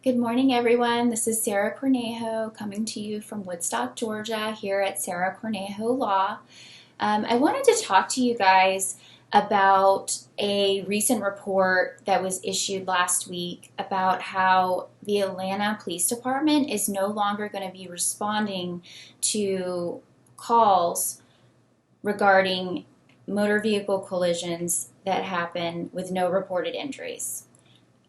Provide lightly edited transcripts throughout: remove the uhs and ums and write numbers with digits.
Good morning, everyone. This is Sarah Cornejo coming to you from Woodstock, Georgia, here at Sarah Cornejo Law. I wanted to talk to you guys about a recent report that was issued last week about how the Atlanta Police Department is no longer going to be responding to calls regarding motor vehicle collisions that happen with no reported injuries.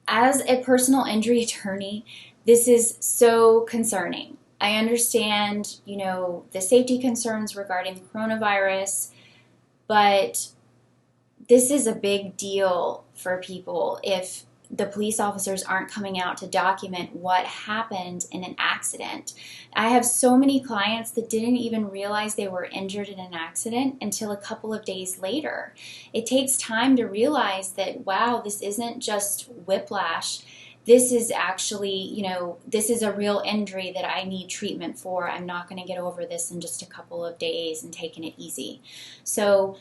As a personal injury attorney, this is so concerning. I understand, the safety concerns regarding coronavirus, but this is a big deal for people if the police officers aren't coming out to document what happened in an accident. I have so many clients that didn't even realize they were injured in an accident until a couple of days later. It takes time to realize that, wow, this isn't just whiplash. This is actually, this is a real injury that I need treatment for. I'm not going to get over this in just a couple of days and taking it easy. So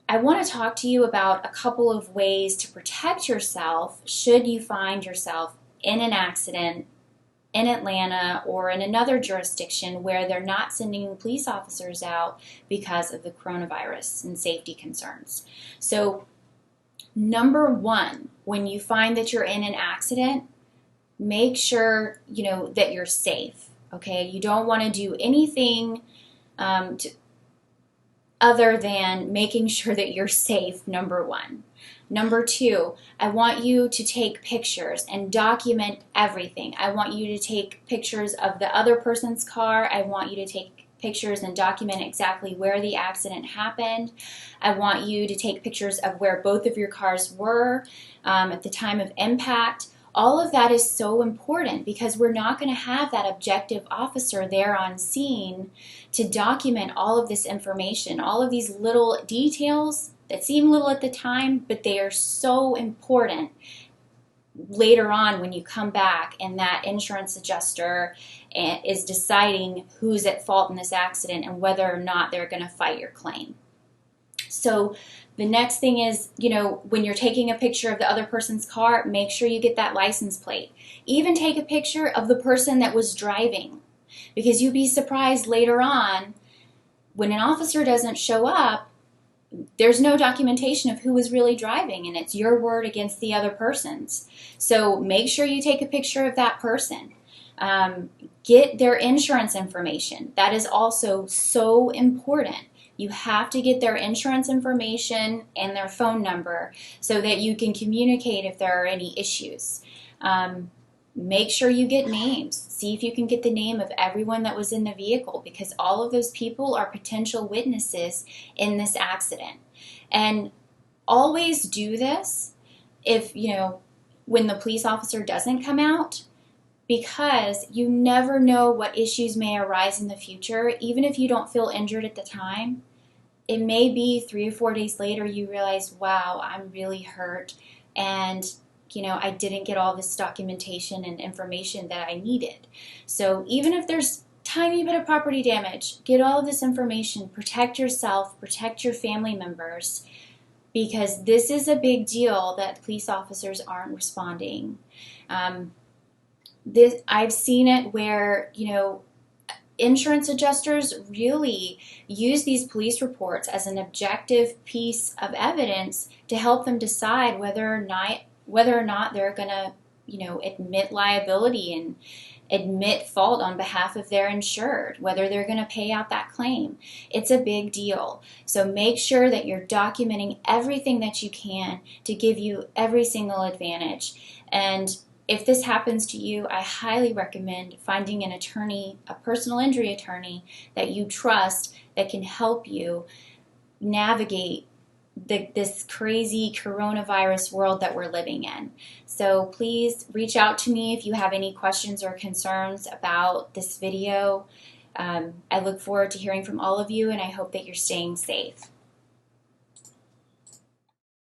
I want to talk to you about a couple of ways to protect yourself should you find yourself in an accident in Atlanta or in another jurisdiction where they're not sending police officers out because of the coronavirus and safety concerns. So, number one, when you find that you're in an accident, make sure that you're safe. Okay, you don't want to do anything other than making sure that you're safe, number one. Number two, I want you to take pictures and document everything. I want you to take pictures of the other person's car. I want you to take pictures and document exactly where the accident happened. I want you to take pictures of where both of your cars were at the time of impact. All of that is so important because we're not going to have that objective officer there on scene to document all of this information, all of these little details that seem little at the time, but they are so important later on when you come back and that insurance adjuster is deciding who's at fault in this accident and whether or not they're going to fight your claim. So the next thing is, when you're taking a picture of the other person's car, make sure you get that license plate. Even take a picture of the person that was driving, because you'd be surprised later on when an officer doesn't show up, there's no documentation of who was really driving, and it's your word against the other person's. So make sure you take a picture of that person. Get their insurance information. That is also so important. You have to get their insurance information and their phone number so that you can communicate if there are any issues. Make sure you get names. See if you can get the name of everyone that was in the vehicle, because all of those people are potential witnesses in this accident. And always do this if, when the police officer doesn't come out, because you never know what issues may arise in the future. Even if you don't feel injured at the time, it may be 3 or 4 days later you realize, wow, I'm really hurt, and I didn't get all this documentation and information that I needed. So even if there's tiny bit of property damage, get all of this information, protect yourself, protect your family members, because this is a big deal that police officers aren't responding. I've seen it where, insurance adjusters really use these police reports as an objective piece of evidence to help them decide whether or not they're going to, admit liability and admit fault on behalf of their insured, whether they're going to pay out that claim. It's a big deal. So make sure that you're documenting everything that you can to give you every single advantage. And if this happens to you, I highly recommend finding an attorney, a personal injury attorney that you trust, that can help you navigate this crazy coronavirus world that we're living in. So please reach out to me if you have any questions or concerns about this video. I look forward to hearing from all of you, and I hope that you're staying safe.